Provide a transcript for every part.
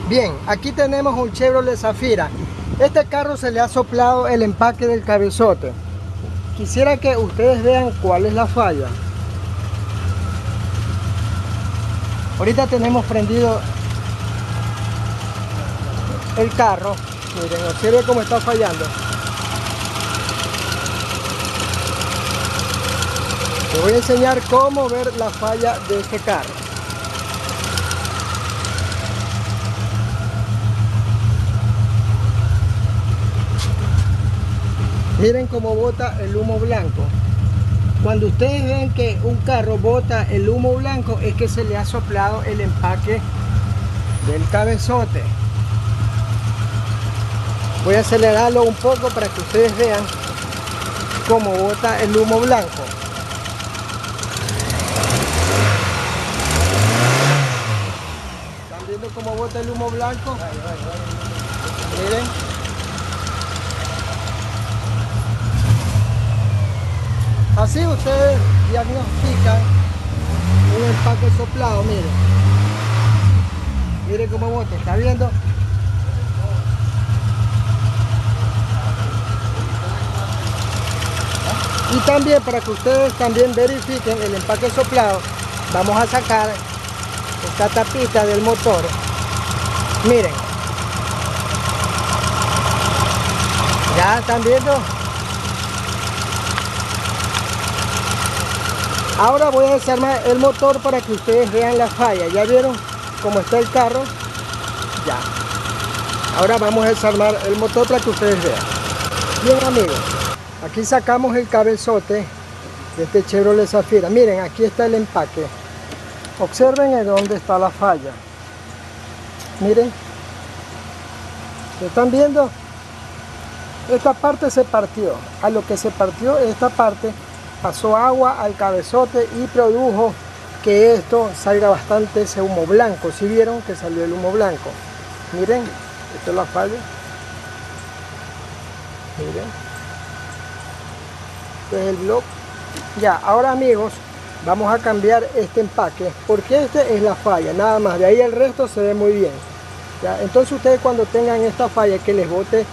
Bien, aquí tenemos un Chevrolet Zafira. Este carro se le ha soplado el empaque del cabezote. Quisiera que ustedes vean cuál es la falla. Ahorita tenemos prendido el carro. Miren, observen cómo está fallando. Les voy a enseñar cómo ver la falla de este carro. Miren cómo bota el humo blanco. Cuando ustedes ven que un carro bota el humo blanco, es que se le ha soplado el empaque del cabezote. Voy a acelerarlo un poco para que ustedes vean cómo bota el humo blanco. ¿Están viendo cómo bota el humo blanco? Miren. Así ustedes diagnostican un empaque soplado, miren. Miren cómo bota, ¿está viendo? Y también para que ustedes también verifiquen el empaque soplado, vamos a sacar esta tapita del motor. Miren. ¿Ya están viendo? Ahora voy a desarmar el motor para que ustedes vean la falla. ¿Ya vieron cómo está el carro? Ya. Ahora vamos a desarmar el motor para que ustedes vean. Bien, amigos, aquí sacamos el cabezote de este Chevrolet Zafira. Miren, aquí está el empaque. Observen en dónde está la falla. Miren. ¿Lo están viendo? Esta parte se partió. A lo que se partió esta parte, pasó agua al cabezote y produjo que esto salga bastante ese humo blanco. ¿Sí vieron que salió el humo blanco? Miren, esto es la falla. Miren. Este es el block. Ya, ahora amigos, vamos a cambiar este empaque porque este es la falla, nada más. De ahí el resto se ve muy bien. ¿Ya? Entonces ustedes cuando tengan esta falla que les bote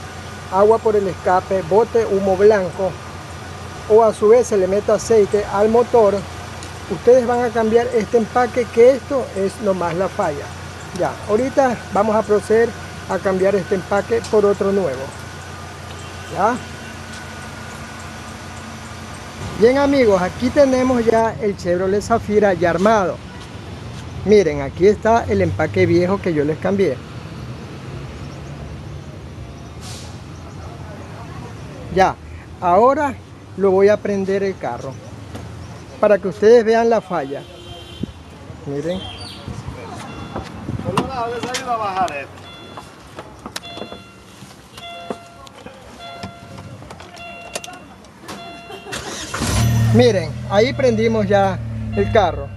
agua por el escape, bote humo blanco, o a su vez se le meta aceite al motor, ustedes van a cambiar este empaque, que esto es nomás la falla. Ya, ahorita vamos a proceder a cambiar este empaque por otro nuevo. Ya. Bien amigos, aquí tenemos ya el Chevrolet Zafira ya armado. Miren, aquí está el empaque viejo que yo les cambié. Ya, ahora lo voy a prender el carro para que ustedes vean la falla. Miren. Miren, ahí prendimos ya el carro.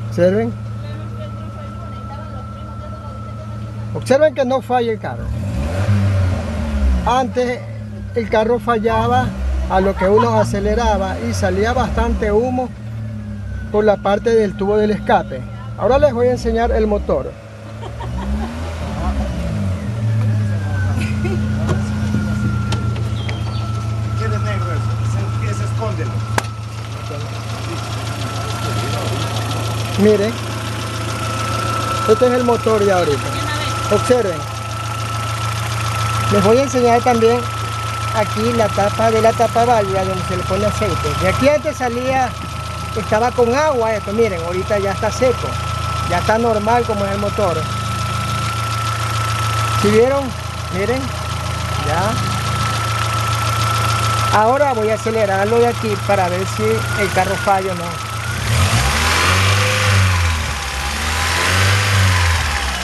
Observen. Observen que no falla el carro. Antes el carro fallaba a lo que uno aceleraba y salía bastante humo por la parte del tubo del escape. Ahora les voy a enseñar el motor. Quede negro eso, ese escóndelo. Miren, este es el motor ya ahorita. Observen. Les voy a enseñar también aquí la tapa de la tapa válvula donde se le pone aceite. De aquí antes salía, estaba con agua esto, miren, ahorita ya está seco, ya está normal como es el motor. ¿Sí vieron? Miren, ya. Ahora voy a acelerarlo de aquí para ver si el carro falla o no.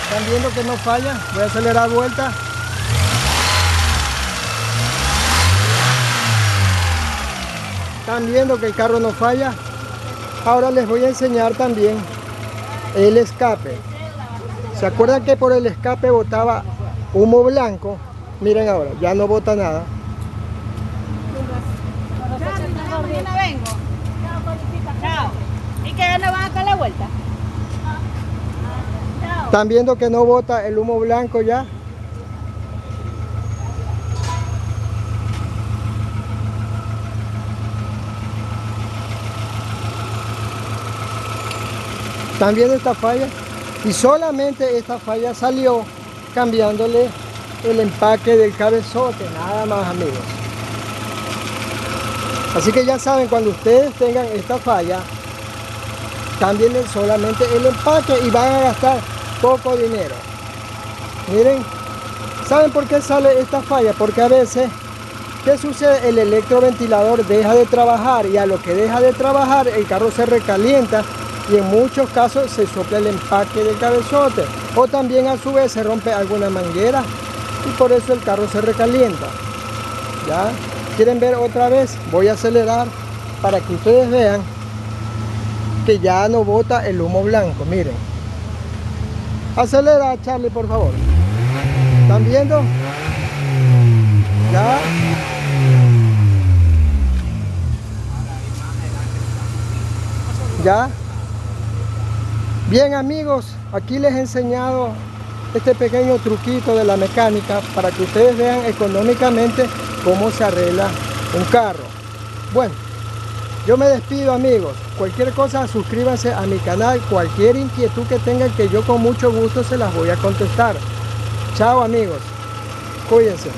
¿Están viendo que no falla? Voy a acelerar vuelta. ¿Están viendo que el carro no falla? Ahora les voy a enseñar también el escape. ¿Se acuerdan que por el escape botaba humo blanco? Miren ahora, ya no bota nada. Mañana vengo. Chao. ¿Y que ya no van a dar la vuelta? ¿Están viendo que no bota el humo blanco ya? ¿Están viendo esta falla? Y solamente esta falla salió cambiándole el empaque del cabezote, nada más, amigos. Así que ya saben, cuando ustedes tengan esta falla, cámbienle solamente el empaque y van a gastar poco dinero. Miren, ¿saben por qué sale esta falla? Porque a veces, ¿qué sucede? El electroventilador deja de trabajar, y a lo que deja de trabajar el carro se recalienta y en muchos casos se sopla el empaque del cabezote, o también a su vez se rompe alguna manguera y por eso el carro se recalienta. ¿Ya? ¿Quieren ver otra vez? Voy a acelerar para que ustedes vean que ya no bota el humo blanco. Miren, acelera, Charlie, por favor. ¿Están viendo? ¿Ya? ¿Ya? Bien, amigos, aquí les he enseñado este pequeño truquito de la mecánica para que ustedes vean económicamente cómo se arregla un carro. Bueno, yo me despido, amigos. Cualquier cosa, suscríbanse a mi canal. Cualquier inquietud que tengan, que yo con mucho gusto se las voy a contestar. Chao, amigos. Cuídense.